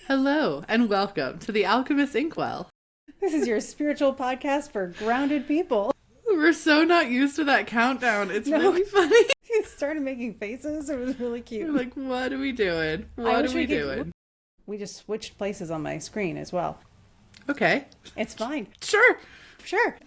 Hello, and welcome to the Alchemists Inkwell. This is your spiritual podcast for grounded people. We're so not used to that countdown. It's really funny. He started making faces. It was really cute. We're like, what are we doing? What are we doing? We just switched places on my screen as well. Okay. It's fine. Sure.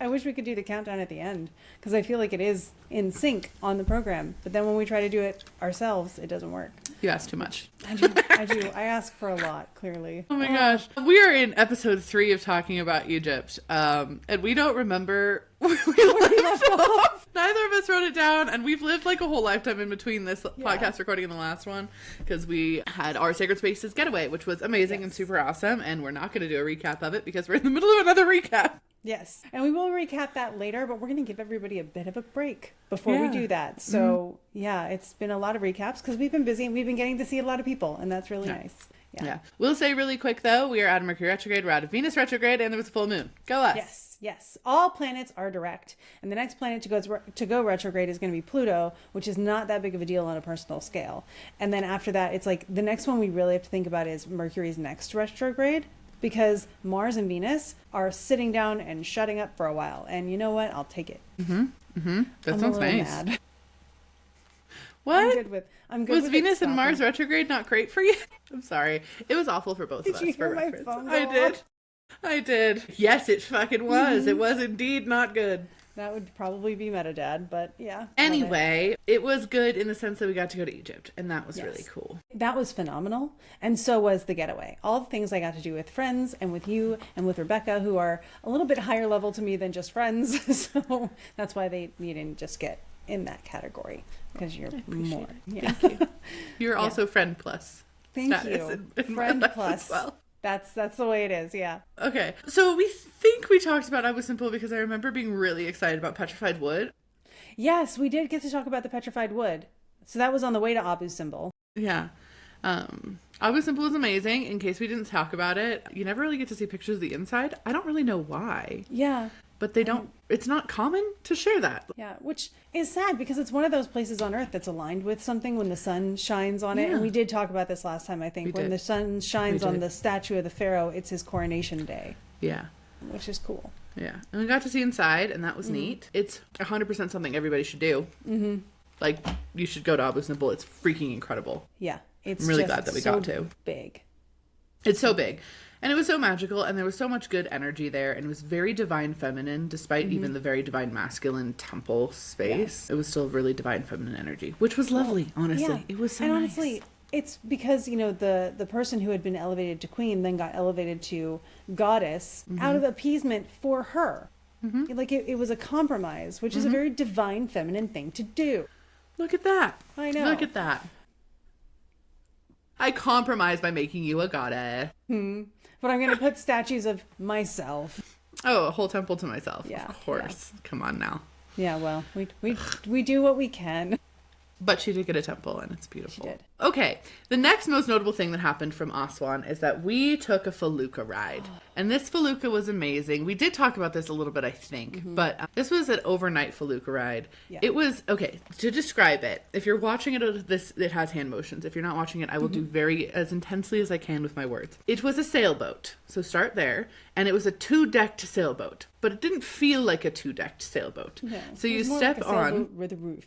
I wish we could do the countdown at the end because I feel like it is in sync on the program. But then when we try to do it ourselves, it doesn't work. You ask too much. I do. I ask for a lot, clearly. Oh my gosh. We are in episode 3 of talking about Egypt. And we don't remember where we left off. Neither of us wrote it down, and we've lived like a whole lifetime in between this podcast recording and the last one because we had our Sacred Spaces getaway, which was amazing and super awesome. And we're not going to do a recap of it because we're in the middle of another recap. Yes. And we will recap that later, but we're going to give everybody a bit of a break before we do that. So, it's been a lot of recaps because we've been busy and we've been getting to see a lot of people, and that's really nice. Yeah. We'll say really quick, though, we are out of Mercury retrograde, we're out of Venus retrograde, and there was a full moon. Go us. Yes. All planets are direct. And the next planet to go retrograde is going to be Pluto, which is not that big of a deal on a personal scale. And then after that, it's like the next one we really have to think about is Mercury's next retrograde. Because Mars and Venus are sitting down and shutting up for a while. And you know what? I'll take it. That sounds nice. Mad. What? I'm good was with Venus and Mars retrograde not great for you? I'm sorry. It was awful for both of us. Did you hear my phone go off? I did. Yes, it fucking was. It was indeed not good. That would probably be Metadad, but yeah. Anyway, it was good in the sense that we got to go to Egypt, and that was really cool. That was phenomenal, and so was the getaway. All the things I got to do with friends and with you and with Rebecca, who are a little bit higher level to me than just friends, so that's why you didn't just get in that category, because you're more. Yeah. Thank you. You're also friend plus. Thank you. Friend plus. As well. That's the way it is, yeah. Okay, so we think we talked about Abu Simbel because I remember being really excited about petrified wood. Yes, we did get to talk about the petrified wood. So that was on the way to Abu Simbel. Yeah. Abu Simbel is amazing. In case we didn't talk about it, you never really get to see pictures of the inside. I don't really know why. Yeah. But they don't, it's not common to share that. Yeah, which is sad because it's one of those places on Earth that's aligned with something when the sun shines on it. And we did talk about this last time, I think. When the sun shines on the statue of the pharaoh, it's his coronation day. Yeah. Which is cool. Yeah. And we got to see inside, and that was neat. It's 100% something everybody should do. Like, you should go to Abu Simbel. It's freaking incredible. Yeah. I'm really glad that we got to. Big. It's so big. And it was so magical, and there was so much good energy there, and it was very divine feminine, despite even the very divine masculine temple space. Yeah. It was still really divine feminine energy, which was lovely, honestly. Yeah. It was so nice. Honestly, it's because, the person who had been elevated to queen then got elevated to goddess out of appeasement for her. Like, it was a compromise, which is a very divine feminine thing to do. Look at that. I know. Look at that. I compromise by making you a goddess. But I'm going to put statues of myself. Oh, a whole temple to myself. Yeah. Of course. Yeah. Come on now. Yeah, well, we do what we can. But she did get a temple, and it's beautiful. She did. Okay, the next most notable thing that happened from Aswan is that we took a falooka ride. And this falooka was amazing. We did talk about this a little bit, I think. But this was an overnight falooka ride. Yeah. It was, okay, to describe it, if you're watching it, it has hand motions. If you're not watching it, I will do as intensely as I can with my words. It was a sailboat. So start there. And it was a 2-decked sailboat. But it didn't feel like a 2-decked sailboat. No, so you step like on with a roof.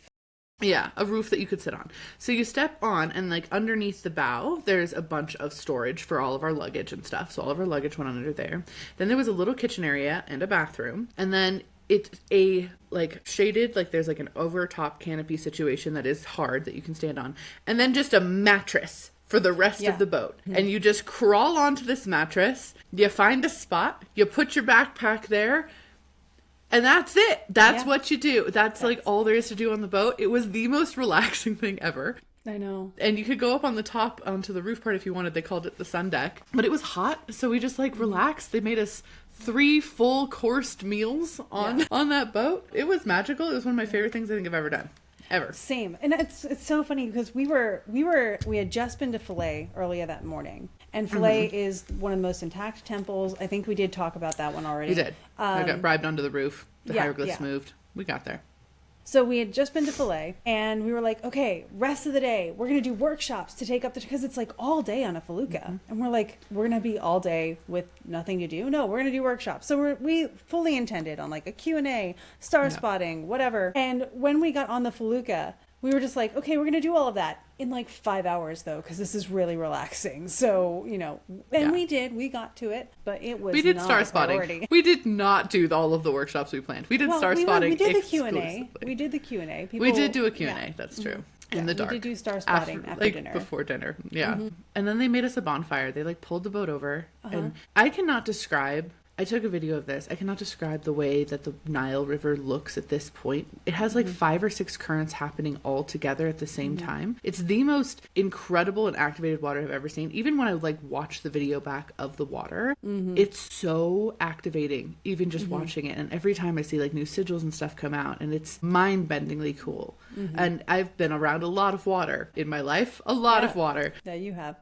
Yeah, a roof that you could sit on. So you step on, and like underneath the bow, there's a bunch of storage for all of our luggage and stuff. So all of our luggage went under there. Then there was a little kitchen area and a bathroom. And then it's a like shaded, like there's like an overtop canopy situation that is hard that you can stand on. And then just a mattress for the rest of the boat. And you just crawl onto this mattress. You find a spot. You put your backpack there. And that's it. That's what you do. That's like all there is to do on the boat. It was the most relaxing thing ever. I know. And you could go up on the top onto the roof part if you wanted. They called it the sun deck. But it was hot, so we just like relaxed. They made us 3 full coursed meals on that boat. It was magical. It was one of my favorite things I think I've ever done. Ever. Same. And it's so funny because we had just been to Philae earlier that morning. And Philae is one of the most intact temples. I think we did talk about that one already. We did. I got bribed onto the roof. The hieroglyphs moved. We got there. So we had just been to Filet, and we were like, okay, rest of the day, we're going to do workshops to take up the, because it's like all day on a falooka. And we're like, we're going to be all day with nothing to do. No, we're going to do workshops. So we fully intended on like a Q&A, star spotting, whatever. And when we got on the falooka, we were just like, okay, we're going to do all of that in like 5 hours though, because this is really relaxing. So, you know, and we got to it, but it was we did not star a spotting. priority. We did not do all of the workshops we planned. We did star spotting. We did the exclusively. Q&A. We did the Q&A. We did do a Q&A. That's true. In the dark. We did do star spotting after dinner. Before dinner. Yeah. And then they made us a bonfire. They like pulled the boat over. And I cannot describe, I took a video of this. I cannot describe the way that the Nile River looks at this point. It has like 5 or 6 currents happening all together at the same time. It's the most incredible and activated water I've ever seen. Even when I like watch the video back of the water, it's so activating, even just watching it. And every time I see like new sigils and stuff come out, and it's mind-bendingly cool. And I've been around a lot of water in my life, a lot of water. Yeah, you have.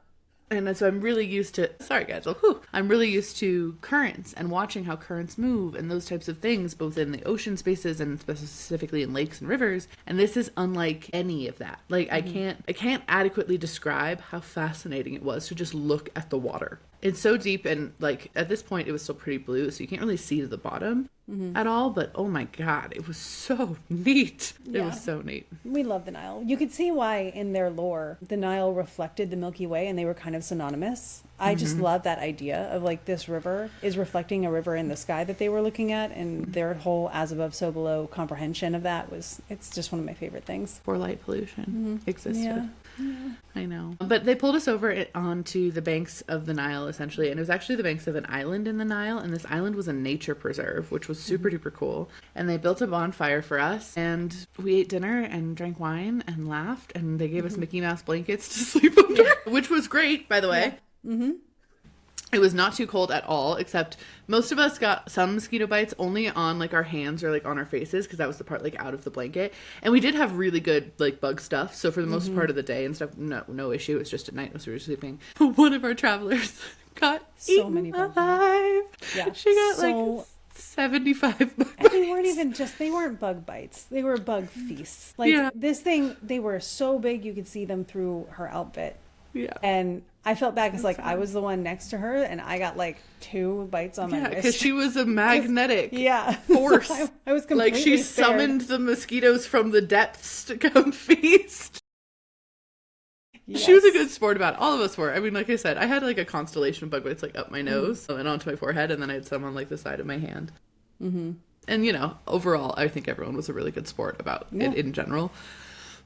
And so I'm really used to, sorry guys, I'm really used to currents and watching how currents move and those types of things, both in the ocean spaces and specifically in lakes and rivers. And this is unlike any of that. Like I can't adequately describe how fascinating it was to just look at the water. It's so deep, and like at this point it was still pretty blue, so you can't really see to the bottom at all, but oh my god, it was so neat. It was so neat. We love the Nile. You could see why in their lore the Nile reflected the Milky Way and they were kind of synonymous. I just love that idea of like this river is reflecting a river in the sky that they were looking at, and their whole as above so below comprehension of that it's just one of my favorite things. For light pollution existed. Yeah. I know. But they pulled us over onto the banks of the Nile, essentially. And it was actually the banks of an island in the Nile. And this island was a nature preserve, which was super duper cool. And they built a bonfire for us. And we ate dinner and drank wine and laughed. And they gave us Mickey Mouse blankets to sleep under, which was great, by the way. It was not too cold at all, except most of us got some mosquito bites only on like our hands or like on our faces, because that was the part like out of the blanket. And we did have really good like bug stuff. So for the most part of the day and stuff, no issue. It was just at night as we were sleeping. But one of our travelers got so many bugs alive. Yeah, she got like 75 bug bites. And they weren't bug bites. They were bug feasts. Like this thing, they were so big you could see them through her outfit. Yeah. And I felt bad because like I was the one next to her and I got like 2 bites on my wrist. Because she was a magnetic force. I was completely like she summoned the mosquitoes from the depths to come feast. Yes. She was a good sport about it. All of us were. I mean, like I said, I had like a constellation of bug bites like up my nose and onto my forehead, and then I had some on like the side of my hand. And you know, overall, I think everyone was a really good sport about it in general.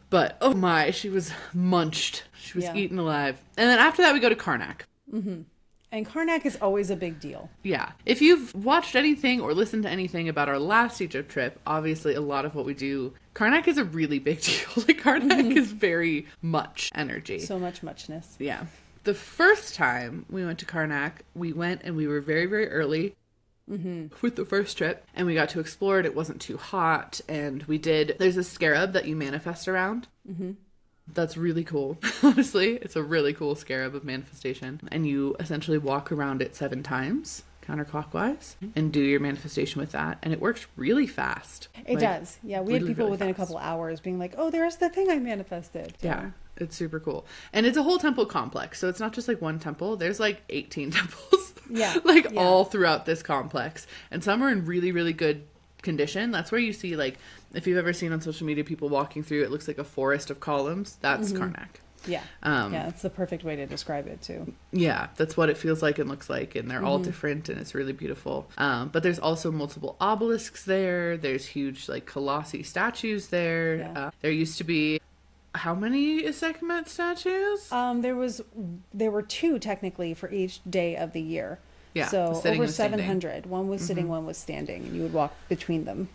But, oh my, she was munched. She was eaten alive. And then after that, we go to Karnak. And Karnak is always a big deal. Yeah. If you've watched anything or listened to anything about our last Egypt trip, obviously a lot of what we do, Karnak is a really big deal. Like, Karnak is very much energy. So much muchness. Yeah. The first time we went to Karnak, we went and we were very, very early. With the first trip, and we got to explore it. It wasn't too hot, and there's a scarab that you manifest around. That's really cool. Honestly, it's a really cool scarab of manifestation, and you essentially walk around it 7 times counterclockwise and do your manifestation with that, and it works really fast. It does. Yeah, we had people within a couple hours being like, oh, there's the thing I manifested. So. Yeah, it's super cool. And it's a whole temple complex, so it's not just like one temple. There's like 18 temples. All throughout this complex, and some are in really, really good condition. That's where you see, like, if you've ever seen on social media people walking through, it looks like a forest of columns. That's Karnak. Yeah. It's the perfect way to describe it too. Yeah, that's what it feels like and looks like, and they're all different, and it's really beautiful. But there's also multiple obelisks there. There's huge like colossi statues there. There used to be, how many Sekhmet statues? There were 2 technically for each day of the year. Yeah, so over 700. One was sitting, one was standing, and you would walk between them.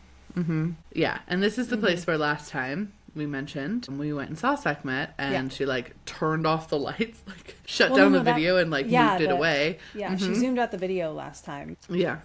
Yeah, and this is the place where last time we mentioned we went and saw Sekhmet, and she like turned off the lights, like shut down the video and like moved it away. Yeah, she zoomed out the video last time. Yeah,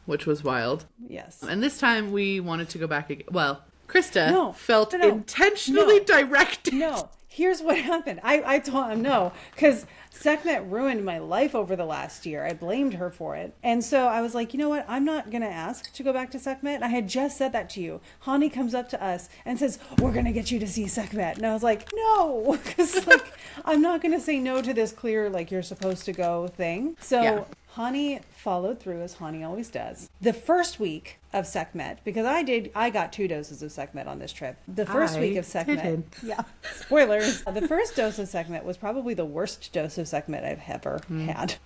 which was wild. Yes. And this time we wanted to go back again. Well, Krista felt intentionally directed. No, here's what happened. I told him no, because Sekhmet ruined my life over the last year. I blamed her for it. And so I was like, you know what? I'm not going to ask to go back to Sekhmet. I had just said that to you. Hani comes up to us and says, we're going to get you to see Sekhmet. And I was like, no, because like, I'm not going to say no to this clear, like you're supposed to go thing. So Hani followed through as Hani always does. The first week of Sekhmet, because I got 2 doses of Sekhmet on this trip. The first week of Sekhmet, spoilers. The first dose of Sekhmet was probably the worst dose of Sekhmet I've ever had.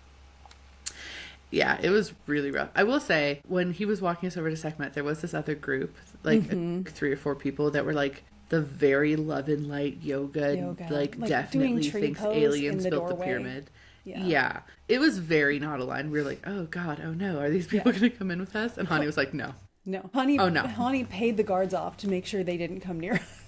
Yeah, it was really rough. I will say, when he was walking us over to Sekhmet, there was this other group, like 3 or 4 people that were like the very love and light yoga. Like definitely thinks aliens built the pyramid. Yeah. It was very not aligned. We were like, oh God, oh no, are these people going to come in with us? And Hani was like, no. No. Hani paid the guards off to make sure they didn't come near us.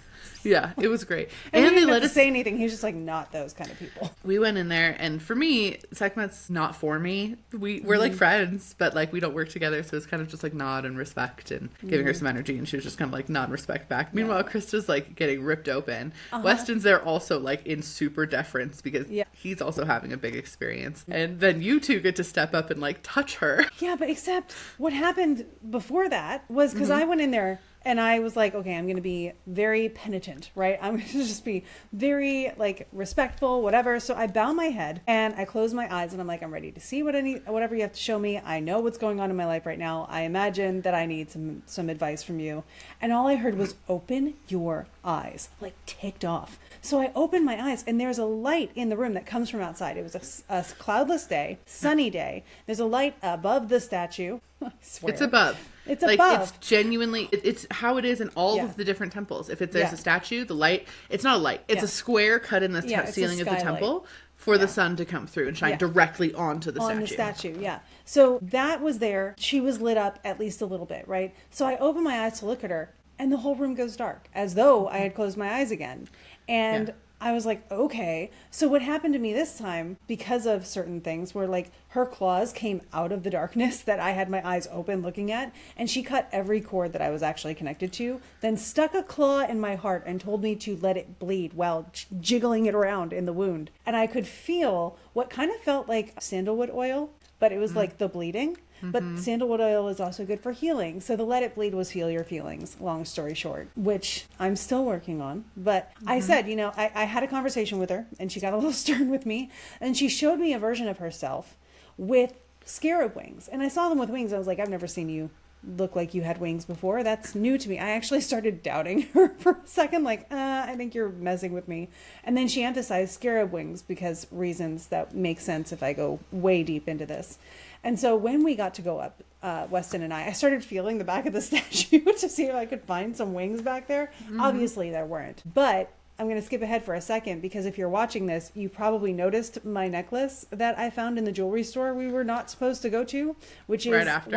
Yeah, it was great. And they let us say anything. He was just like, not those kind of people. We went in there, and for me, Sekhmet's not for me. We're like friends, but like we don't work together, so it's kind of just like nod and respect and giving her some energy, and she was just kind of like nod and respect back. Meanwhile, Krista's like getting ripped open. Weston's there also like in super deference because he's also having a big experience. And then you two get to step up and like touch her. Yeah, but except what happened before that was because I went in there and I was like, okay, I'm going to be very penitent, right? I'm going to just be very like respectful, whatever. So I bow my head and I close my eyes and I'm like, I'm ready to see whatever you have to show me. I know what's going on in my life right now. I imagine that I need some advice from you. And all I heard was open your eyes, like ticked off. So I opened my eyes and there's a light in the room that comes from outside. It was a cloudless day, sunny day. There's a light above the statue. I swear. It's above. It's like, above. It's genuinely, it's how it is in all of the different temples. If there's a statue, the light, it's not a light. It's a square cut in the ceiling of the temple for the sun to come through and shine directly onto the statue. On the statue, yeah. So that was there. She was lit up at least a little bit, right? So I open my eyes to look at her and the whole room goes dark as though I had closed my eyes again. And I was like, okay. So what happened to me this time, because of certain things, were like her claws came out of the darkness that I had my eyes open looking at, and she cut every cord that I was actually connected to, then stuck a claw in my heart and told me to let it bleed while jiggling it around in the wound. And I could feel what kind of felt like sandalwood oil, but it was like the bleeding. But sandalwood oil is also good for healing. So the let it bleed was heal your feelings, long story short, which I'm still working on. But I said, you know, I had a conversation with her and she got a little stern with me. And she showed me a version of herself with scarab wings. And I saw them with wings. I was like, I've never seen you look like you had wings before. That's new to me. I actually started doubting her for a second, like, I think you're messing with me. And then she emphasized scarab wings because reasons that make sense if I go way deep into this. And so when we got to go up, Weston and I started feeling the back of the statue to see if I could find some wings back there. Obviously there weren't, but I'm going to skip ahead for a second because if you're watching this, you probably noticed my necklace that I found in the jewelry store we were not supposed to go to, which is right after.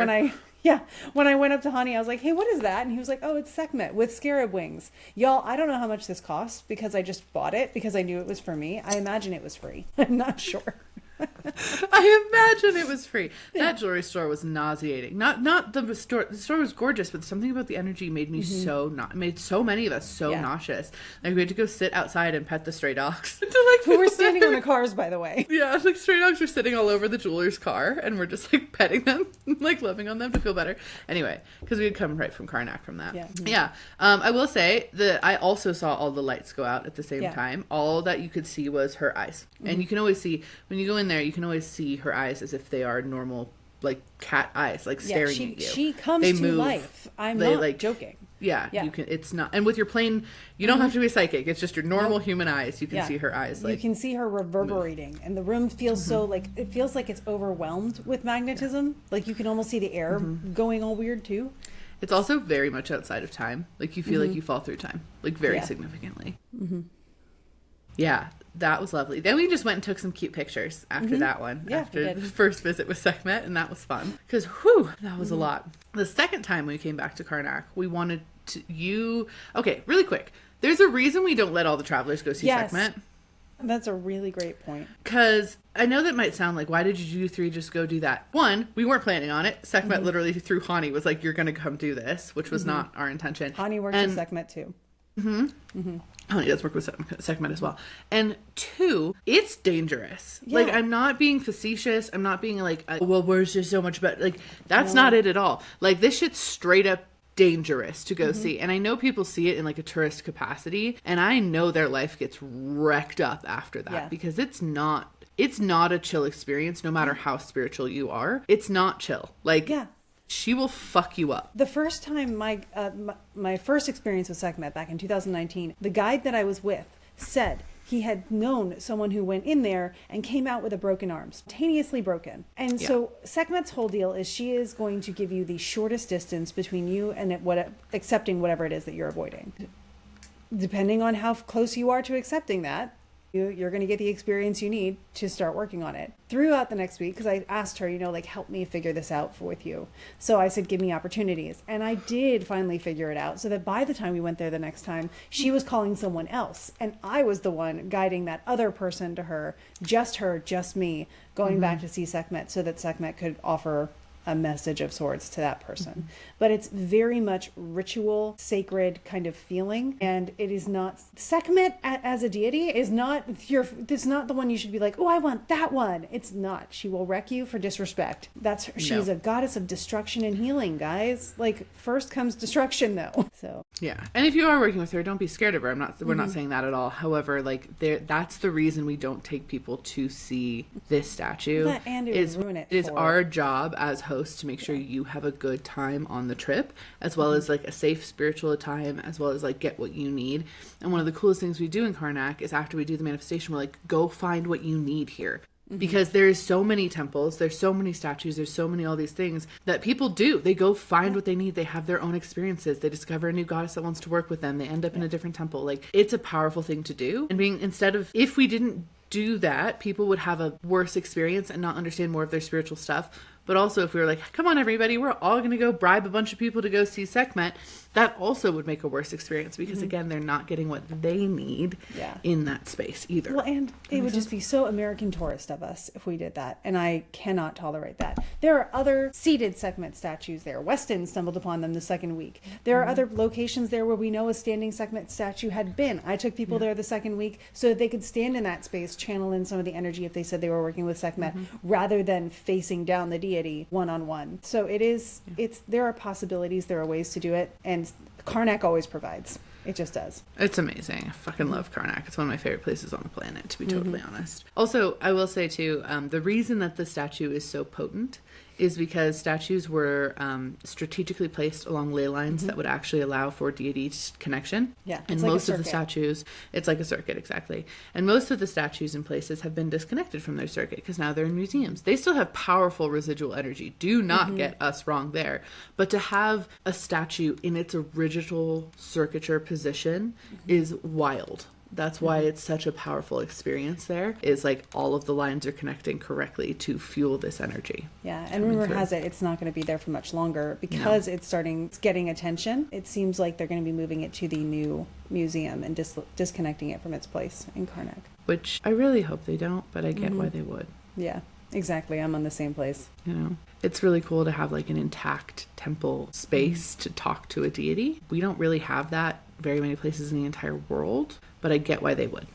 when I went up to Hani, I was like, hey, what is that? And he was like, oh, it's Sekhmet with scarab wings. Y'all, I don't know how much this costs because I just bought it because I knew it was for me. I imagine it was free. I'm not sure. I imagine it was free. That jewelry store was nauseating. Not the store. The store was gorgeous, but something about the energy made me made so many of us so nauseous. Like we had to go sit outside and pet the stray dogs. Who were standing on the cars, by the way. Yeah, like stray dogs were sitting all over the jeweler's car, and we're just like petting them, like loving on them to feel better. Anyway, because we had come right from Karnak from that. Yeah. I will say that I also saw all the lights go out at the same time. All that you could see was her eyes, and you can always see when you go in there, you can always see her eyes as if they are normal, like cat eyes, like staring at you. She comes to life. I'm not like joking. Yeah, you can. It's not, and with your plain, you don't have to be a psychic. It's just your normal human eyes. You can see her eyes. Like, you can see her reverberating, and the room feels so like it feels like it's overwhelmed with magnetism. Like you can almost see the air going all weird too. It's also very much outside of time. Like you feel like you fall through time, like very significantly. Yeah. That was lovely. Then we just went and took some cute pictures after that one. After the first visit with Sekhmet, and that was fun. Because, whew, that was a lot. The second time we came back to Karnak, we wanted to... Okay, really quick. There's a reason we don't let all the travelers go see Sekhmet. That's a really great point. Because I know that might sound like, why did you three just go do that? One, we weren't planning on it. Sekhmet literally through Hani was like, you're going to come do this, which was not our intention. Hani worked at Sekhmet too. Oh, he does work with Sekhmet as well. And 2, it's dangerous. Yeah. Like, I'm not being facetious. I'm not being like, well, where's just so much better. Like, that's not it at all. Like, this shit's straight up dangerous to go see. And I know people see it in like a tourist capacity. And I know their life gets wrecked up after that because it's not a chill experience, no matter how spiritual you are. It's not chill. Like, she will fuck you up. The first time my first experience with Sekhmet back in 2019, the guide that I was with said he had known someone who went in there and came out with a broken arm, spontaneously broken. And so Sekhmet's whole deal is she is going to give you the shortest distance between you and accepting whatever it is that you're avoiding. Depending on how close you are to accepting that, you're going to get the experience you need to start working on it. Throughout the next week, because I asked her, like, help me figure this out with you. So I said, give me opportunities. And I did finally figure it out, so that by the time we went there the next time, she was calling someone else. And I was the one guiding that other person to her, just me, going back to see Sekhmet so that Sekhmet could offer a message of sorts to that person. But it's very much ritual, sacred kind of feeling. And it is not, Sekhmet as a deity is not it's not the one you should be like, oh, I want that one. It's not. She will wreck you for disrespect. She's a goddess of destruction and healing, guys. Like, first comes destruction though. So yeah. And if you are working with her, don't be scared of her. We're not saying that at all. However, like, that's the reason we don't take people to see this statue. And it would ruin it. It is our job as hosts to make sure you have a good time on the trip, as well as like a safe spiritual time, as well as like get what you need. And one of the coolest things we do in Karnak is after we do the manifestation, we're like, go find what you need here. Because there's so many temples, there's so many statues, there's so many all these things that people do. They go find what they need. They have their own experiences. They discover a new goddess that wants to work with them. They end up in a different temple. Like, it's a powerful thing to do. And if we didn't do that, people would have a worse experience and not understand more of their spiritual stuff. But also, if we were like, come on, everybody, we're all going to go bribe a bunch of people to go see Sekhmet, that also would make a worse experience because, again, they're not getting what they need in that space either. Well, and it would just be so American tourist of us if we did that. And I cannot tolerate that. There are other seated Sekhmet statues there. Weston stumbled upon them the second week. There are other locations there where we know a standing Sekhmet statue had been. I took people there the second week so that they could stand in that space, channel in some of the energy if they said they were working with Sekhmet, rather than facing down the deity one-on-one. So there are possibilities, there are ways to do it, and Karnak always provides. It just does. It's amazing. I fucking love Karnak. It's one of my favorite places on the planet, to be totally honest. Also, I will say too, the reason that the statue is so potent is because statues were strategically placed along ley lines that would actually allow for deity connection. Yeah, and like most of the statues, it's like a circuit, exactly. And most of the statues in places have been disconnected from their circuit because now they're in museums. They still have powerful residual energy. Do not get us wrong there. But to have a statue in its original circuiture position is wild. That's why it's such a powerful experience there, is like all of the lines are connecting correctly to fuel this energy. Yeah, and rumor has it it's not going to be there for much longer because it's getting attention. It seems like they're going to be moving it to the new museum and disconnecting it from its place in Karnak. Which I really hope they don't, but I get why they would. Yeah, exactly. I'm on the same place. You know, it's really cool to have like an intact temple space to talk to a deity. We don't really have that very many places in the entire world, but I get why they would.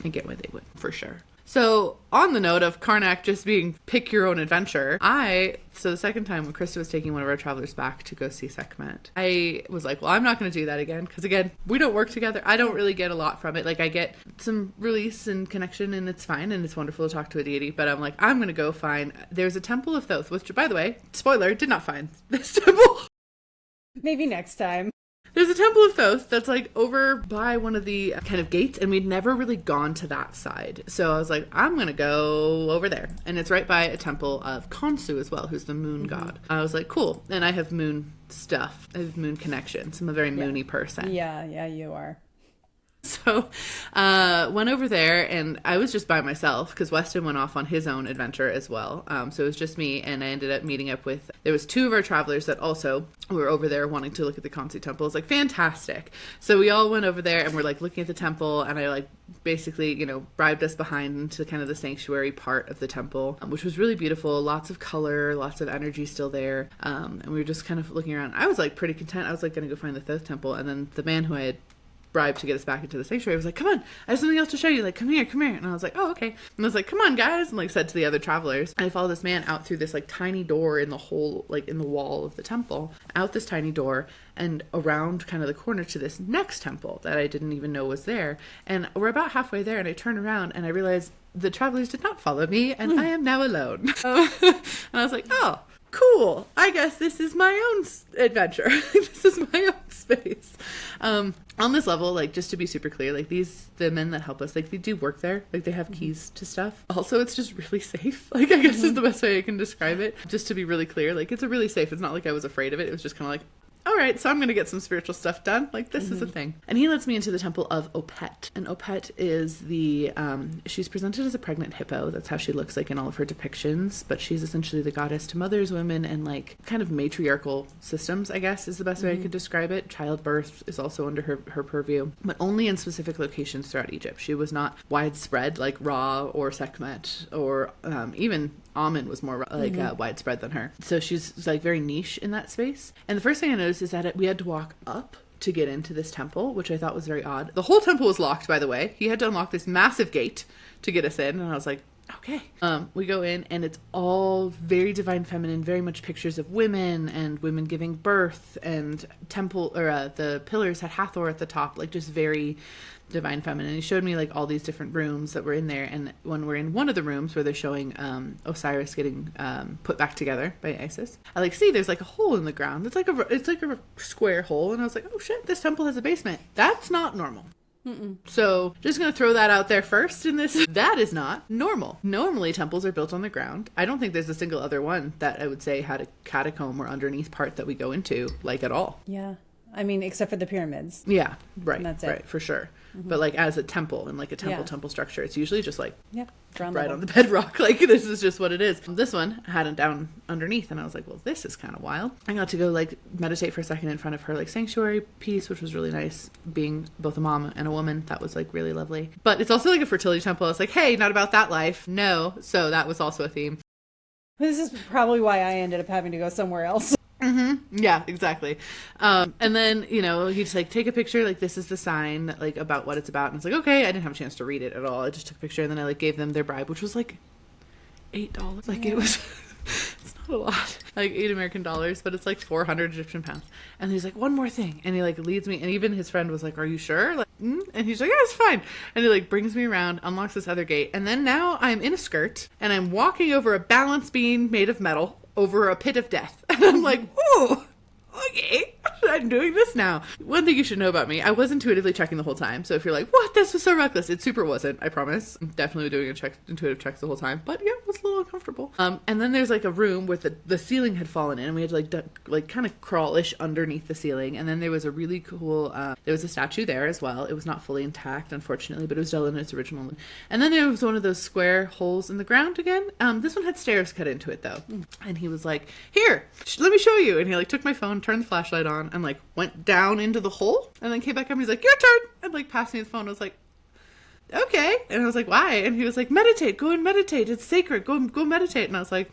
I get why they would, for sure. So on the note of Karnak just being pick your own adventure, so the second time when Krista was taking one of our travelers back to go see Sekhmet, I was like, well, I'm not going to do that again. Because again, we don't work together. I don't really get a lot from it. Like, I get some release and connection and it's fine. And it's wonderful to talk to a deity. But I'm like, I'm going to go find, there's a temple of Thoth, which, by the way, spoiler, did not find this temple. Maybe next time. There's a temple of Thoth that's like over by one of the kind of gates, and we'd never really gone to that side. So I was like, I'm going to go over there. And it's right by a temple of Khonsu as well, who's the moon god. I was like, cool. And I have moon stuff. I have moon connections. I'm a very moony person. Yeah, you are. So went over there, and I was just by myself because Weston went off on his own adventure as well. So it was just me, and I ended up meeting up with, there was two of our travelers that also were over there wanting to look at the Khonsu temple. It's like, fantastic. So we all went over there and we're like looking at the temple, and I like basically, you know, bribed us behind into kind of the sanctuary part of the temple, which was really beautiful. Lots of color, lots of energy still there. And we were just kind of looking around. I was like pretty content. I was like going to go find the Thoth temple, and then the man who I had bribe to get us back into the sanctuary. I was like, come on, I have something else to show you. Like, come here. And I was like, oh, okay. And I was like, come on, guys. And like said to the other travelers. And I followed this man out through this like tiny door in the whole, like in the wall of the temple, out this tiny door and around kind of the corner to this next temple that I didn't even know was there. And we're about halfway there and I turn around and I realized the travelers did not follow me and I am now alone. And I was like, oh, cool. I guess this is my own adventure. This is my own space. On this level, like, just to be super clear, like, the men that help us, like, they do work there. Like, they have keys to stuff. Also, it's just really safe. Like, I guess is the best way I can describe it. Just to be really clear, like, it's a really safe. It's not like I was afraid of it. It was just kind of like, all right, so I'm going to get some spiritual stuff done. Like, this is a thing. And he lets me into the temple of Opet. And Opet is she's presented as a pregnant hippo. That's how she looks like in all of her depictions. But she's essentially the goddess to mothers, women, and like kind of matriarchal systems, I guess, is the best way I could describe it. Childbirth is also under her purview, but only in specific locations throughout Egypt. She was not widespread like Ra or Sekhmet or even Amen was more like widespread than her. So she's like very niche in that space. And the first thing I noticed is that we had to walk up to get into this temple, which I thought was very odd. The whole temple was locked, by the way. He had to unlock this massive gate to get us in. And I was like, okay. We go in and it's all very divine feminine, very much pictures of women and women giving birth, and the pillars had Hathor at the top, like just very divine feminine. He showed me like all these different rooms that were in there, and when we're in one of the rooms where they're showing Osiris getting put back together by Isis, I like see there's like a hole in the ground. It's like a square hole, and I was like, oh shit, this temple has a basement. That's not normal. So just gonna throw that out there first in this. That is not normal. Normally temples are built on the ground. I don't think there's a single other one that I would say had a catacomb or underneath part that we go into like at all. Yeah. I mean, except for the pyramids. Yeah, right. And that's it. Right, for sure. But like as a temple and like a temple structure, it's usually just like right on the bedrock. Like this is just what it is. This one had it down underneath, and I was like, well, this is kind of wild. I got to go like meditate for a second in front of her like sanctuary piece, which was really nice. Being both a mom and a woman, that was like really lovely. But it's also like a fertility temple. It's like, hey, not about that life. No. So that was also a theme. This is probably why I ended up having to go somewhere else. Yeah, exactly. And then, he'd like take a picture, like this is the sign, like about what it's about. And it's like, okay, I didn't have a chance to read it at all. I just took a picture and then I like gave them their bribe, which was like $8. Like it was, it's not a lot, like $8 but it's like 400 Egyptian pounds. And he's like, one more thing. And he like leads me. And even his friend was like, are you sure? Like, And he's like, yeah, it's fine. And he like brings me around, unlocks this other gate. And then now I'm in a skirt and I'm walking over a balance beam made of metal over a pit of death. And I'm like, oh, okay, I'm doing this now. One thing you should know about me, I was intuitively checking the whole time. So if you're like, what, this was so reckless, it super wasn't, I promise. I'm definitely doing intuitive checks the whole time. But yeah, it was a little uncomfortable. And then there's like a room where the ceiling had fallen in, and we had to like kind of crawlish underneath the ceiling. And then there was a really cool, there was a statue there as well. It was not fully intact, unfortunately, but it was still in its original. And then there was one of those square holes in the ground again. This one had stairs cut into it though. And he was like, here, let me show you. And he like took my phone, turned the flashlight on, and like went down into the hole, and then came back up and he's like, your turn, and like passed me his phone. I was like, okay. And I was like, why? And he was like, meditate, go and meditate, it's sacred, go meditate. And I was like,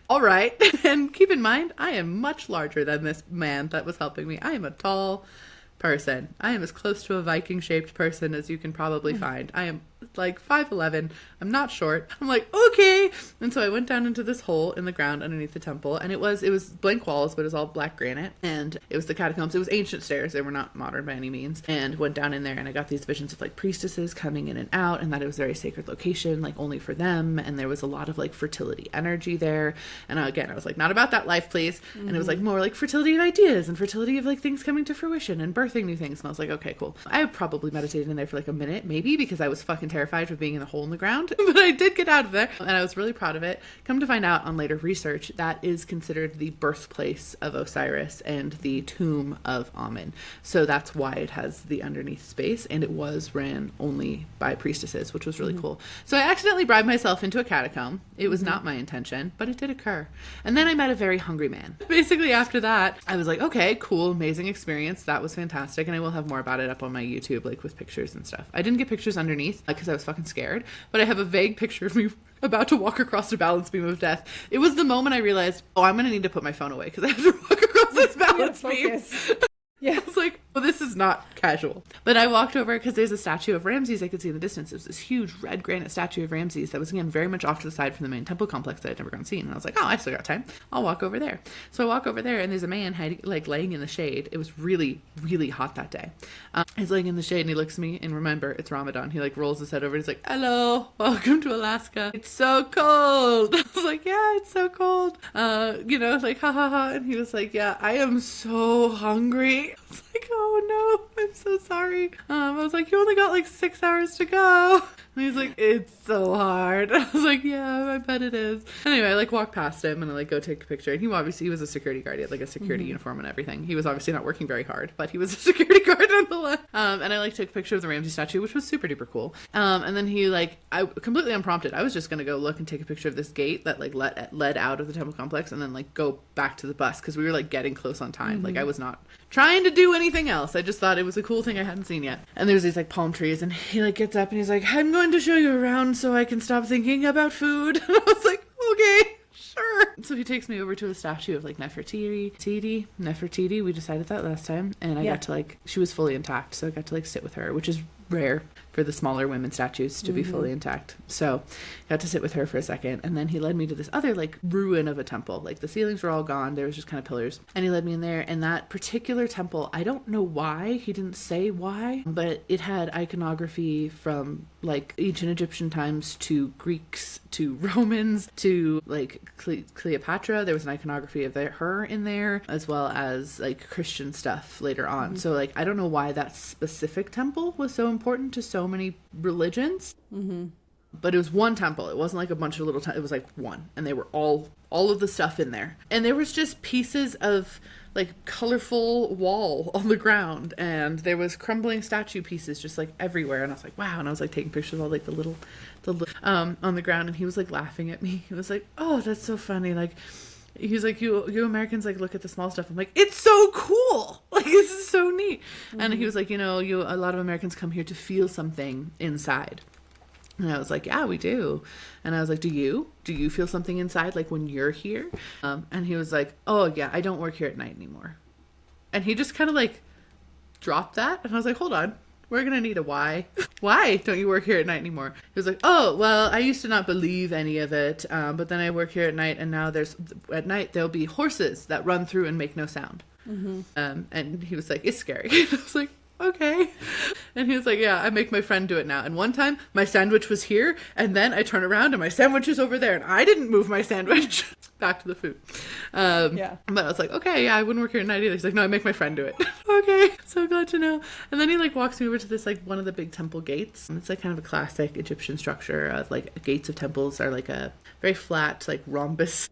all right. And keep in mind, I am much larger than this man that was helping me. I am a tall person. I am as close to a Viking shaped person as you can probably find. I am like 5'11". I'm not short. I'm like, okay. And so I went down into this hole in the ground underneath the temple, and it was blank walls, but it was all black granite, and it was the catacombs. It was ancient stairs. They were not modern by any means. And went down in there, and I got these visions of like priestesses coming in and out, and that it was a very sacred location, like only for them. And there was a lot of like fertility energy there. And again, I was like, not about that life, please. And it was like more like fertility of ideas and fertility of like things coming to fruition and birthing new things. And I was like, okay, cool. I probably meditated in there for like a minute, maybe, because I was fucking terrified of being in the hole in the ground. But I did get out of there, and I was really proud of it. Come to find out on later research, that is considered the birthplace of Osiris and the tomb of Amen. So that's why it has the underneath space, and it was ran only by priestesses, which was really cool. So I accidentally bribed myself into a catacomb. It was not my intention, but it did occur. And then I met a very hungry man. Basically after that, I was like, okay, cool, amazing experience. That was fantastic. And I will have more about it up on my YouTube, like with pictures and stuff. I didn't get pictures underneath because I was fucking scared, but I have a vague picture of me about to walk across a balance beam of death. It was the moment I realized, oh, I'm going to need to put my phone away because I have to walk across this balance beam. Yeah. I was like, well, this is not casual. But I walked over because there's a statue of Ramses I could see in the distance. It was this huge red granite statue of Ramses that was, again, very much off to the side from the main temple complex that I'd never gone seen. And I was like, oh, I still got time. I'll walk over there. So I walk over there, and there's a man laying in the shade. It was really, really hot that day. He's laying in the shade, and he looks at me, and remember, it's Ramadan. He rolls his head over, and he's like, hello, welcome to Alaska. It's so cold. I was like, yeah, it's so cold. Ha ha ha. And he was like, yeah, I am so hungry. I was like, oh no, I'm so sorry. I was like, you only got 6 hours to go. And he's like, it's so hard. I was like, yeah, I bet it is. Anyway, I walk past him and I go take a picture. And he was a security guard. He had a security uniform and everything. He was obviously not working very hard, but he was a security guard nonetheless. And I took a picture of the Ramsey statue, which was super duper cool. And then he I completely unprompted. I was just gonna go look and take a picture of this gate that led out of the temple complex, and then go back to the bus because we were getting close on time. I was not trying to do anything else. I just thought it was a cool thing I hadn't seen yet. And there's these palm trees, and he gets up and he's like, I'm going to show you around so I can stop thinking about food. And I was like, okay, sure. So he takes me over to a statue of Nefertiti. We decided that last time, and I got to she was fully intact, so I got to sit with her, which is rare for the smaller women statues to be fully intact. So I got to sit with her for a second, and then he led me to this other ruin of a temple. The ceilings were all gone, there was just kind of pillars, and he led me in there. And that particular temple, I don't know why, he didn't say why, but it had iconography from ancient Egyptian times to Greeks to Romans to Cleopatra. There was an iconography of her in there, as well as Christian stuff later on. So I don't know why that specific temple was so important to so many religions. But it was one temple. It wasn't a bunch of little it was one, and they were all of the stuff in there. And there was just pieces of colorful wall on the ground, and there was crumbling statue pieces just everywhere. And I was like, wow. And I was taking pictures of all the little on the ground, and he was laughing at me. He was like, oh, that's so funny. He's like, you Americans look at the small stuff. I'm like, it's so cool. This is so neat. And he was like, a lot of Americans come here to feel something inside. And I was like, yeah, we do. And I was like, do you feel something inside when you're here? And he was like, oh yeah, I don't work here at night anymore. And he just kind of dropped that. And I was like, hold on, we're going to need a why. Why don't you work here at night anymore? He was like, oh, well, I used to not believe any of it. But then I work here at night, and now at night there'll be horses that run through and make no sound. And he was like, it's scary. I was like, okay. And he was like, yeah, I make my friend do it now. And one time my sandwich was here, and then I turn around and my sandwich is over there, and I didn't move my sandwich. Back to the food. But I was like, okay, yeah, I wouldn't work here at night either. He's like, no, I make my friend do it. Okay, so glad to know. And then he walks me over to this one of the big temple gates. And it's kind of a classic Egyptian structure of gates of temples are a very flat rhombus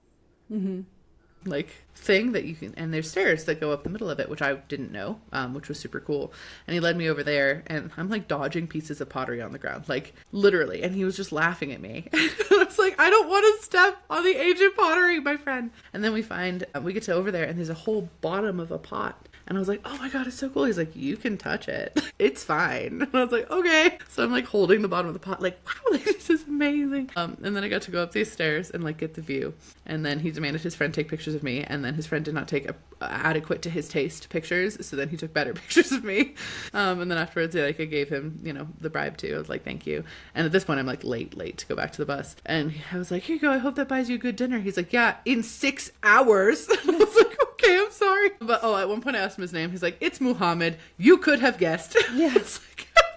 thing that you can, and there's stairs that go up the middle of it, which I didn't know, which was super cool. And he led me over there, and I'm dodging pieces of pottery on the ground, literally. And he was just laughing at me. I was like, I don't want to step on the ancient pottery, my friend. And then we get to over there, and there's a whole bottom of a pot. And I was like, oh my God, it's so cool. He's like, you can touch it. It's fine. And I was like, okay. So I'm holding the bottom of the pot, wow, this is amazing. And then I got to go up these stairs and get the view. And then he demanded his friend take pictures of me. And then his friend did not take adequate to his taste pictures. So then he took better pictures of me. And then afterwards, I gave him, the bribe too. I was like, thank you. And at this point, I'm late to go back to the bus. And I was like, here you go. I hope that buys you a good dinner. He's like, yeah, in 6 hours. And I was like, okay, I'm sorry. But at one point I asked him his name. He's like, it's Muhammad. You could have guessed. Yes.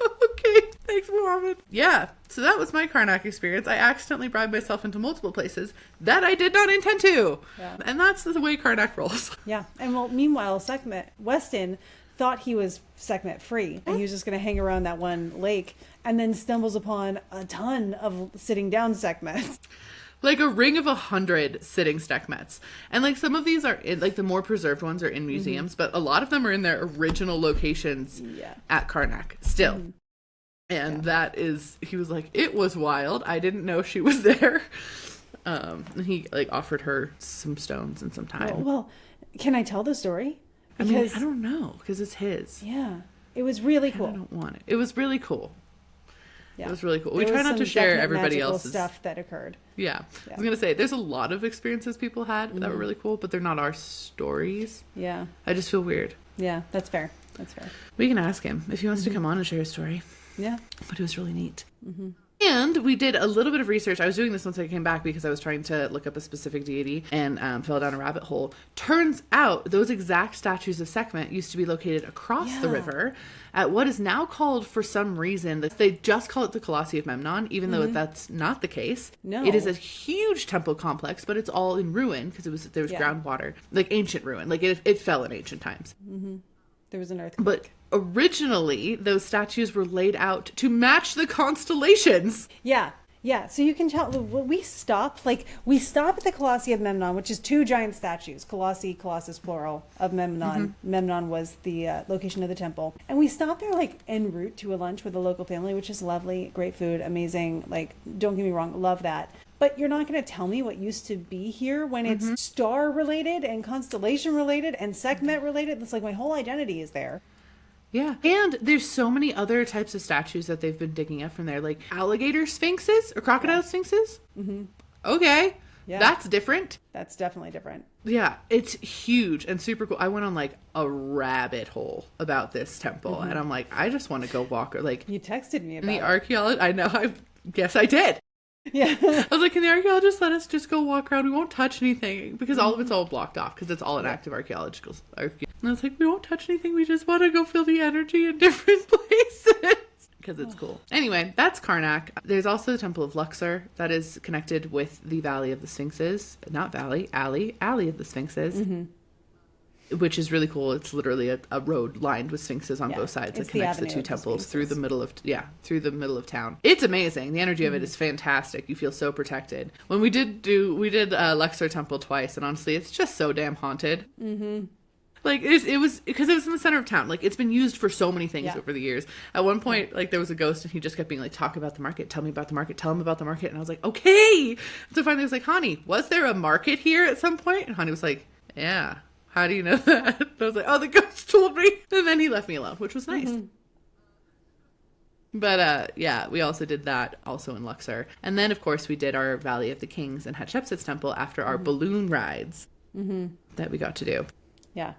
Okay, thanks, Muhammad. Yeah, so that was my Karnak experience. I accidentally bribed myself into multiple places that I did not intend to. Yeah. And that's the way Karnak rolls. Yeah, and meanwhile, Weston thought he was Sekhmet free, and he was just going to hang around that one lake, and then stumbles upon a ton of sitting down Sekhmets. A ring of 100 sitting Sekhmets. And some of these are in, the more preserved ones are in museums, but a lot of them are in their original locations at Karnak still. And that is, he was like, it was wild. I didn't know she was there. And he offered her some stones and some time. Well, can I tell the story? Because I don't know, because it's his. Yeah. It was really cool. I don't want it. It was really cool. Yeah. It was really cool. We try not to share everybody else's stuff that occurred. Yeah. I was going to say, there's a lot of experiences people had that were really cool, but they're not our stories. Yeah. I just feel weird. Yeah, that's fair. That's fair. We can ask him if he wants to come on and share his story. Yeah. But it was really neat. And we did a little bit of research. I was doing this once I came back because I was trying to look up a specific deity and fell down a rabbit hole. Turns out those exact statues of Sekhmet used to be located across the river at what is now called, for some reason, they just call it the Colossi of Memnon, even though that's not the case. No. It is a huge temple complex, but it's all in ruin because there was groundwater, like ancient ruin. Like it fell in ancient times. There was an earthquake. But originally, those statues were laid out to match the constellations. Yeah. Yeah. So you can tell we stop at the Colossi of Memnon, which is 2 giant statues. Colossus plural of Memnon. Memnon was the location of the temple. And we stopped there like en route to a lunch with a local family, which is lovely. Great food. Amazing. Like, don't get me wrong. Love that. But you're not going to tell me what used to be here when it's star related and constellation related and Sekhmet related. It's like my whole identity is there. Yeah. And there's so many other types of statues that they've been digging up from there, like alligator sphinxes or crocodile sphinxes. Okay. Yeah. That's different. That's definitely different. Yeah. It's huge and super cool. I went on like a rabbit hole about this temple and I'm like, I just want to go walk. Like, you texted me about the archaeologist. I know. I guess I did. Yeah. I was like, can the archaeologists let us just go walk around? We won't touch anything because all of it's all blocked off because it's all an active archaeological. And I was like, we won't touch anything. We just want to go feel the energy in different places because it's cool. Anyway, that's Karnak. There's also the Temple of Luxor that is connected with the Valley of the Sphinxes. Not Valley, Alley of the Sphinxes. Which is really cool. It's literally a road lined with sphinxes on both sides that connects the 2 temples through the middle of town. It's amazing. The energy of it is fantastic. You feel so protected. When we did Luxor Temple twice, and honestly, it's just so damn haunted. Like it was because it was in the center of town. Like it's been used for so many things over the years. At one point, like there was a ghost, and he just kept being like, "Talk about the market. Tell me about the market. Tell him about the market." And I was like, "Okay." So finally, I was like, "Honey, was there a market here at some point?" And Honey was like, "Yeah." How do you know that? I was like, oh, the ghost told me. And then he left me alone, which was nice. But yeah, we also did that also in Luxor. And then, of course, we did our Valley of the Kings and Hatshepsut's temple after our balloon rides that we got to do. Yeah.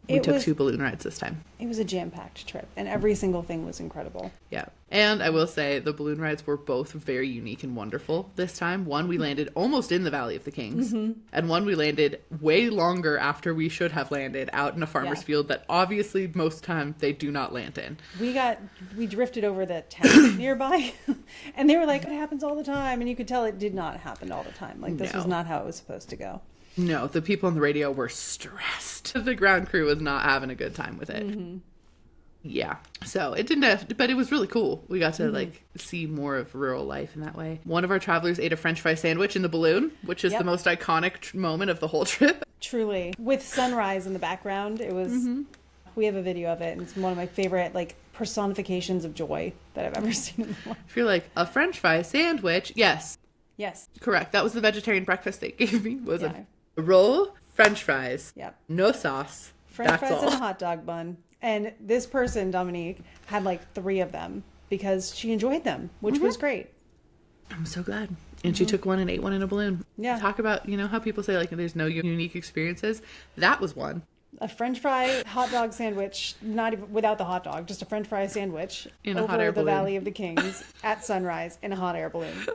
We took 2 balloon rides this time. It was a jam-packed trip, and every single thing was incredible. Yeah. And I will say the balloon rides were both very unique and wonderful this time. One, we landed almost in the Valley of the Kings. And one, we landed way longer after we should have landed out in a farmer's field that obviously most time they do not land in. We drifted over the town nearby, and they were like, it happens all the time. And you could tell it did not happen all the time. Like, this was not how it was supposed to go. No, the people on the radio were stressed. The ground crew was not having a good time with it. Yeah. So it didn't have, but it was really cool. We got to like see more of rural life in that way. One of our travelers ate a French fry sandwich in the balloon, which is the most iconic moment of the whole trip. Truly. With sunrise in the background. It was, we have a video of it, and it's one of my favorite like personifications of joy that I've ever seen in my life. If you're like, a French fry sandwich, yes. Yes. Correct. That was the vegetarian breakfast they gave me. Was a roll, French fries, no sauce. French fries and a hot dog bun. And this person, Dominique, had like 3 of them because she enjoyed them, which was great. I'm so glad. And she took one and ate one in a balloon. Yeah. Talk about, you know, how people say like there's no unique experiences. That was one. A French fry hot dog sandwich, not even without the hot dog, just a French fry sandwich in a hot air balloon. The Valley of the Kings at sunrise in a hot air balloon.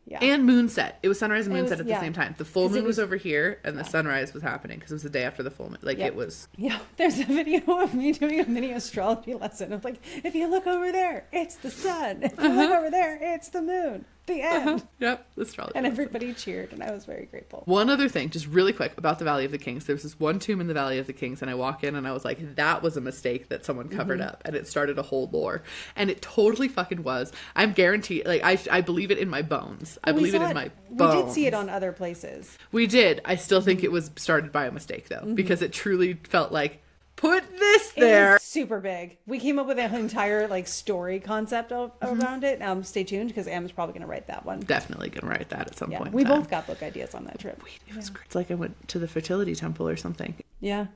Yeah. And moonset. It was sunrise and moonset at the same time. The full moon was over here, and the sunrise was happening because it was the day after the full moon. Like it was. Yeah. There's a video of me doing a mini astrology lesson. Of like, if you look over there, it's the sun. If you look over there, it's the moon. The end. Yep. Astrology. And everybody cheered, and I was very grateful. One other thing, just really quick about the Valley of the Kings. There was this one tomb in the Valley of the Kings, and I walk in, and I was like, that was a mistake that someone covered up, and it started a whole lore. And it totally fucking was. I'm guaranteed, like, I believe it in my bones. I believe it in my bones. We did see it on other places. We did. I still think it was started by a mistake, though, because it truly felt like, put this there. It was super big. We came up with an entire like story concept around it. Stay tuned because Am's probably going to write that one. Definitely going to write that at some point. We both got book ideas on that trip. It was great. It's like I went to the fertility temple or something. Yeah.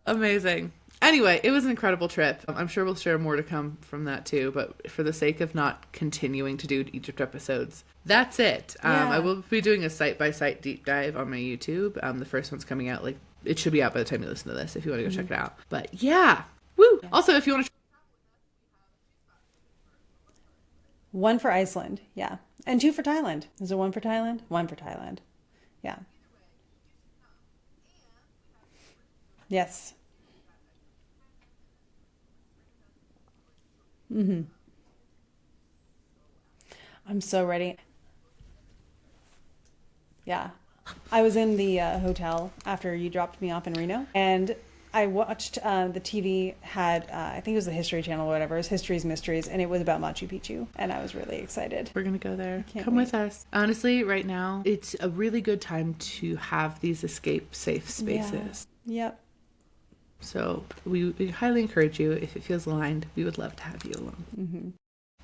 Amazing. Anyway, it was an incredible trip. I'm sure we'll share more to come from that too, but for the sake of not continuing to do Egypt episodes, that's it. I will be doing a site-by-site deep dive on my YouTube. The first one's coming out, like, it should be out by the time you listen to this if you want to go check it out. But yeah, woo! Yeah. Also, if you want to... One for Iceland, yeah. And 2 for Thailand. Is there 1 for Thailand? 1 for Thailand. Yeah. Yes. Mm-hmm. I'm so ready. Yeah. I was in the hotel after you dropped me off in Reno, and I watched the TV had, I think it was the History Channel or whatever, it was History's Mysteries, and it was about Machu Picchu, and I was really excited. We're going to go there. Come with us. Honestly, right now, it's a really good time to have these escape safe spaces. Yeah. Yep. So we highly encourage you, if it feels aligned, we would love to have you along. Mm-hmm.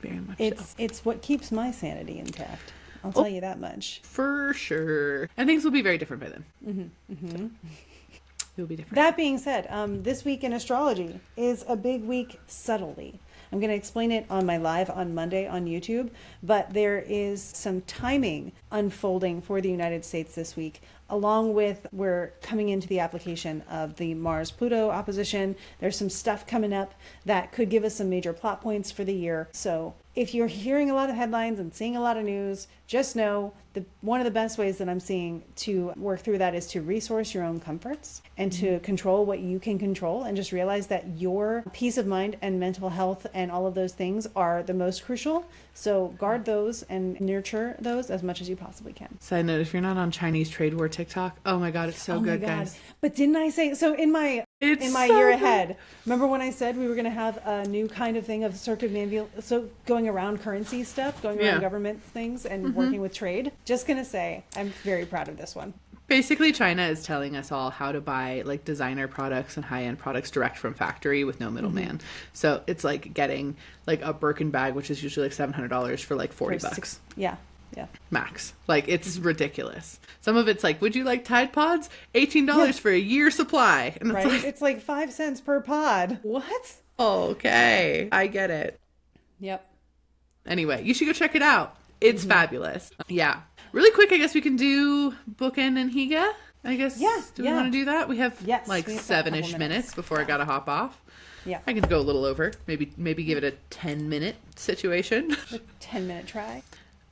Very much so. It's what keeps my sanity intact. I'll tell you that much. For sure. And things will be very different by then. Mm-hmm. Mm-hmm. So, it'll be different. That being said, this week in astrology is a big week subtly. I'm going to explain it on my live on Monday on YouTube, but there is some timing unfolding for the United States this week, along with we're coming into the application of the Mars-Pluto opposition. There's some stuff coming up that could give us some major plot points for the year. So if you're hearing a lot of headlines and seeing a lot of news, just know one of the best ways that I'm seeing to work through that is to resource your own comforts and to control what you can control, and just realize that your peace of mind and mental health and all of those things are the most crucial. So guard those and nurture those as much as you possibly can. Side note, if you're not on Chinese trade war TikTok, oh my God, it's so good, guys. But didn't I say, so in my year ahead, remember when I said we were going to have a new kind of thing of circumnavigation, so going around currency stuff, going around government things and working with trade? Just going to say, I'm very proud of this one. Basically, China is telling us all how to buy like designer products and high-end products direct from factory with no middleman. So it's like getting like a Birkin bag, which is usually like $700 for like $40. Yeah. Max. Like, it's ridiculous. Some of it's like, would you like Tide Pods? $18 for a year supply. And it's it's like 5 cents per pod. What? Okay. I get it. Yep. Anyway, you should go check it out. It's fabulous. Yeah. Really quick, I guess we can do Bookend and Higa. I guess. Yeah. Do we want to do that? We have like we have 7-ish minutes before I gotta hop off. Yeah. I can go a little over. Maybe give it a 10-minute situation. A 10-minute try.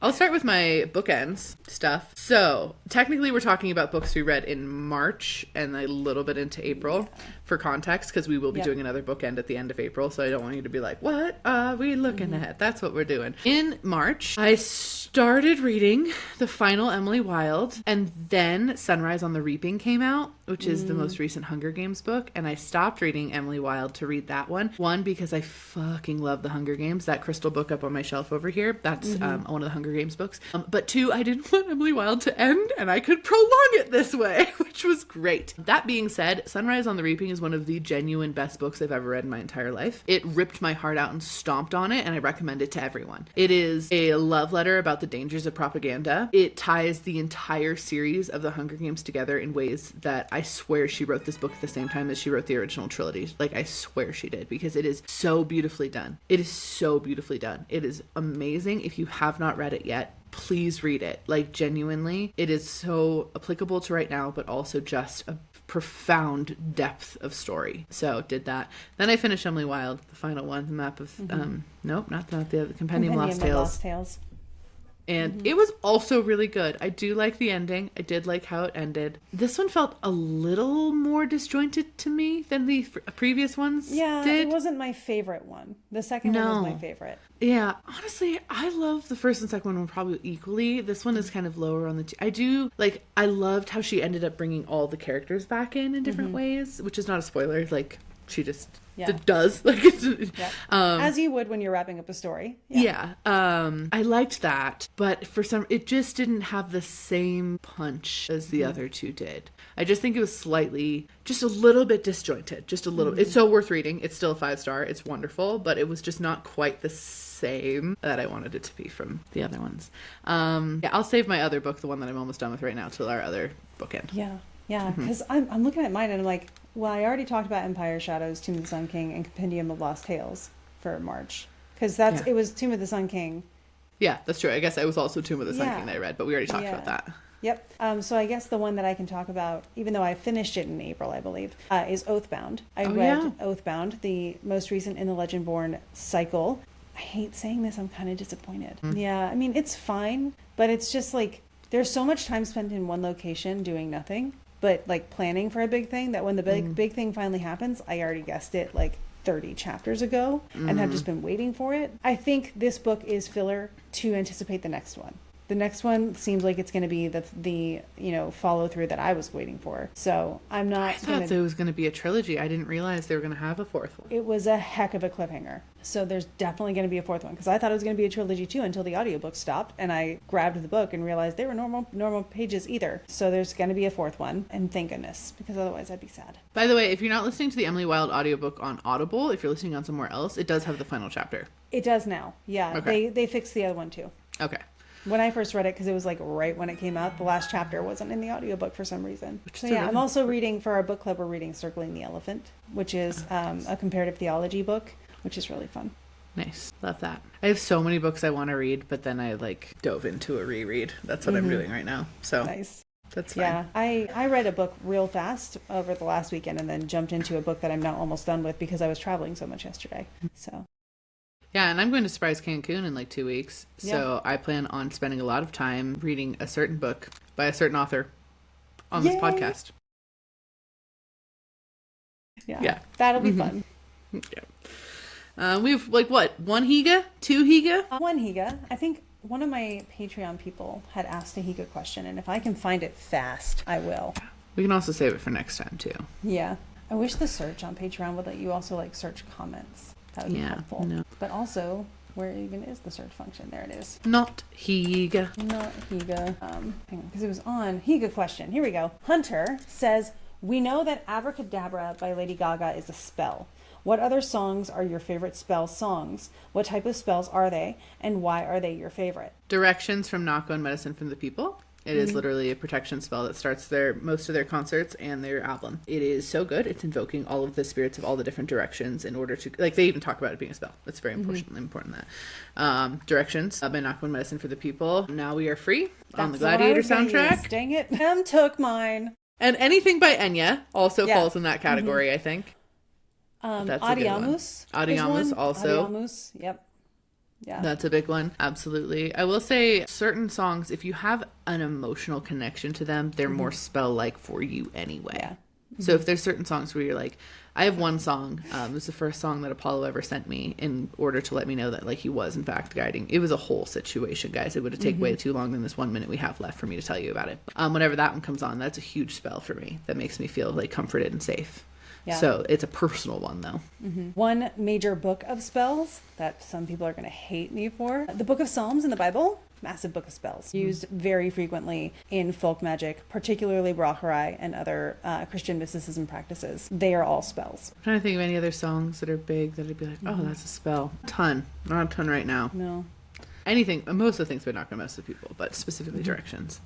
I'll start with my bookends stuff. So, technically we're talking about books we read in March and a little bit into April for context, because we will be doing another bookend at the end of April, so I don't want you to be like, what are we looking at? That's what we're doing. In March, I started reading the final Emily Wilde, and then Sunrise on the Reaping came out, which is the most recent Hunger Games book, and I stopped reading Emily Wilde to read that one. One, because I fucking love the Hunger Games, that crystal book up on my shelf over here. That's one of the Hunger Games books. But 2, I didn't want Emily Wilde to end, and I could prolong it this way, which was great. That being said, Sunrise on the Reaping is one of the genuine best books I've ever read in my entire life. It ripped my heart out and stomped on it, and I recommend it to everyone. It is a love letter about the dangers of propaganda. It ties the entire series of the Hunger Games together in ways that I swear she wrote this book at the same time as she wrote the original trilogy. Like, I swear she did, because it is so beautifully done. It is so beautifully done. It is amazing. If you have not read it yet, please read it. Like, genuinely, it is so applicable to right now, but also just a profound depth of story. So did that. Then I finished Emily Wilde, the final one, the map of nope, not the other, Compendium of Lost Tales. And it was also really good. I do like the ending. I did like how it ended. This one felt a little more disjointed to me than the previous ones did. It wasn't my favorite one. The second one was my favorite. Yeah, honestly, I love the first and second one probably equally. This one is kind of lower on the I loved how she ended up bringing all the characters back in different ways, which is not a spoiler. Like, she just does. Like, as you would when you're wrapping up a story. I liked that, but for some, it just didn't have the same punch as the other two did. I just think it was just a little bit disjointed, just a little. It's so worth reading. It's still a 5-star. It's wonderful, but it was just not quite the same that I wanted it to be from the other ones. I'll save my other book, the one that I'm almost done with right now, till our other bookend. Yeah, because I'm looking at mine and I'm like, Well, I already talked about Empire Shadows, Tomb of the Sun King, and Compendium of Lost Tales for March. Because it was Tomb of the Sun King. Yeah, that's true. I guess it was also Tomb of the Sun Yeah. King that I read, but we already talked about that. Yep. So I guess the one that I can talk about, even though I finished it in April, I believe, is Oathbound. I read Oathbound, the most recent in the Legendborn cycle. I hate saying this. I'm kind of disappointed. Yeah, I mean, it's fine, but it's just like there's so much time spent in one location doing nothing, but like planning for a big thing that when the big thing finally happens, I already guessed it like 30 chapters ago and have just been waiting for it. I think this book is filler to anticipate the next one. The next one seems like it's going to be the follow through that I was waiting for. So I'm not. I thought there was going to be a trilogy. I didn't realize they were going to have a fourth one. It was a heck of a cliffhanger. So there's definitely going to be a fourth one because I thought it was going to be a trilogy too until the audiobook stopped and I grabbed the book and realized they were normal pages either. So there's going to be a fourth one, and thank goodness, because otherwise I'd be sad. By the way, if you're not listening to the Emily Wilde audiobook on Audible, if you're listening on somewhere else, it does have the final chapter. It does now. Yeah. Okay. They fixed the other one too. Okay. When I first read it, because it was like right when it came out, the last chapter wasn't in the audiobook for some reason. So yeah, I'm also reading, for our book club, we're reading Circling the Elephant, which is a comparative theology book, which is really fun. Nice. Love that. I have so many books I want to read, but then I dove into a reread. That's what I'm doing right now. So nice. That's fine. Yeah, I read a book real fast over the last weekend and then jumped into a book that I'm now almost done with because I was traveling so much yesterday. So... Yeah, and I'm going to Surprise Cancun in 2 weeks. So I plan on spending a lot of time reading a certain book by a certain author on this podcast. Yeah. That'll be fun. Yeah. We have, one Higa? 2 Higa? One Higa. I think one of my Patreon people had asked a Higa question, and if I can find it fast, I will. We can also save it for next time, too. Yeah. I wish the search on Patreon would let you also, search comments. That would be helpful. No. But also, where even is the search function? There it is. Not Higa. Not Higa. Hang on, because it was on Higa question. Here we go. Hunter says, we know that Abracadabra by Lady Gaga is a spell. What other songs are your favorite spell songs? What type of spells are they? And why are they your favorite? Directions from Nako and Medicine from the People. It is literally a protection spell that starts most of their concerts and their album. It is so good. It's invoking all of the spirits of all the different directions in order to, they even talk about it being a spell. It's very important that. Directions by Nako and Medicine for the People. Now We Are Free on the Gladiator soundtrack. Dang it. Em took mine. And anything by Enya also falls in that category, I think. That's Adiamus. Adiamus also. Adiamus, yep. Yeah. That's a big one. Absolutely. I will say certain songs, if you have an emotional connection to them, they're more spell-like for you anyway. Yeah. So if there's certain songs where you're like, I have one song, it was the first song that Apollo ever sent me in order to let me know that he was in fact guiding. It was a whole situation, guys. It would have taken way too long than this 1 minute we have left for me to tell you about it. Whenever that one comes on, that's a huge spell for me. That makes me feel comforted and safe. Yeah. So it's a personal one, though. One major book of spells that some people are going to hate me for. The Book of Psalms in the Bible. Massive book of spells. Used very frequently in folk magic, particularly Brahmarai and other Christian mysticism practices. They are all spells. I'm trying to think of any other songs that are big that I'd be like, oh, that's a spell. Ton. Not a ton right now. No. Anything. Most of the things, but not most of the people, but specifically directions.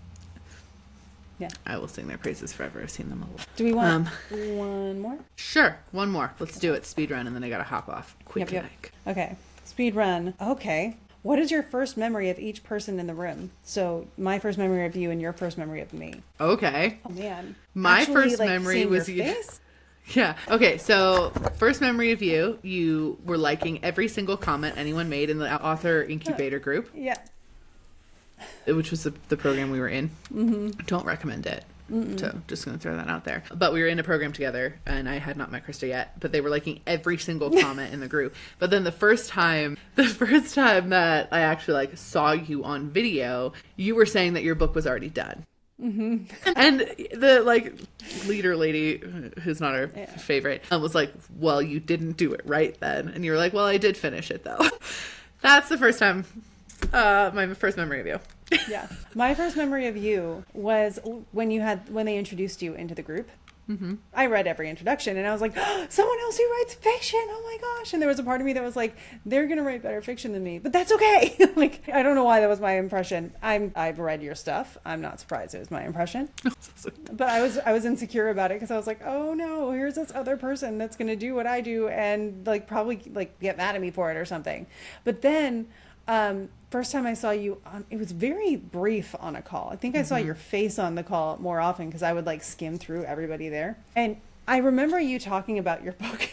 Yeah. I will sing their praises forever. I've seen them a lot. Do we want one more? Sure. One more. Let's do it. Speed run, and then I gotta hop off quick. Yep. Okay. Speed run. Okay. What is your first memory of each person in the room? So my first memory of you and your first memory of me. Okay. Oh man. My first memory was your face? Yeah. Okay. So first memory of you, you were liking every single comment anyone made in the author incubator group. Yeah. Which was the program we were in. Don't recommend it. So just going to throw that out there. But we were in a program together and I had not met Krista yet, but they were liking every single comment in the group. But then the first time that I actually saw you on video, you were saying that your book was already done. And the leader lady, who's not our favorite, was like, well, you didn't do it right then. And you were like, well, I did finish it though. That's the first time. My first memory of you. Yeah. My first memory of you was when they introduced you into the group. I read every introduction and I was like, oh, someone else who writes fiction. Oh my gosh. And there was a part of me that was like, they're going to write better fiction than me, but that's okay. Like, I don't know why that was my impression. I've read your stuff. I'm not surprised it was my impression, but I was insecure about it because I was like, oh no, here's this other person that's going to do what I do and like probably like get mad at me for it or something. But then, first time I saw you on, it was very brief on a call. I think I saw your face on the call more often because I would like skim through everybody there. And I remember you talking about your book.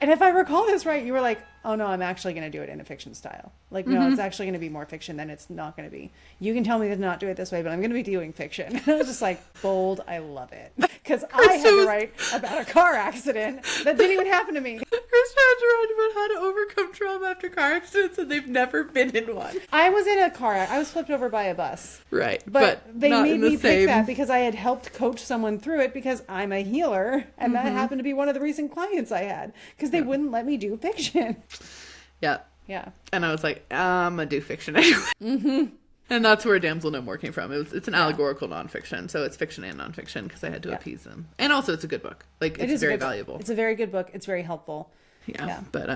And if I recall this right, you were like, oh no, I'm actually going to do it in a fiction style. Like, no, it's actually going to be more fiction than it's not going to be. You can tell me to not do it this way, but I'm going to be doing fiction. And I was just like, bold, I love it. Because I had to write about a car accident that didn't even happen to me. Krista had to write about how to overcome trauma after car accidents, and they've never been in one. I was in a car. I was flipped over by a bus. Right. But they not made in the me same... pick that because I had helped coach someone through it because I'm a healer. And that happened to be one of the recent clients I had because they wouldn't let me do fiction. Yeah. Yeah. And I was like, I'm going to do fiction anyway. And that's where Damsel No More came from. It's an allegorical nonfiction. So it's fiction and nonfiction because I had to appease them. And also it's a good book. Like, it's very valuable. It's a very good book. It's very helpful. Yeah. But,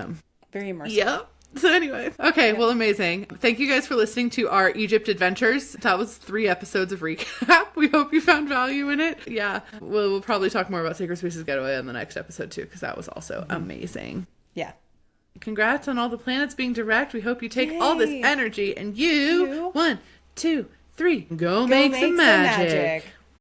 very immersive. Yeah. So anyway, okay, well, amazing. Thank you guys for listening to our Egypt adventures. That was 3 episodes of recap. We hope you found value in it. Yeah, we'll probably talk more about Sacred Spaces Getaway on the next episode too, because that was also amazing. Yeah. Congrats on all the planets being direct. We hope you take all this energy and you 1, 2, 3, go make some magic.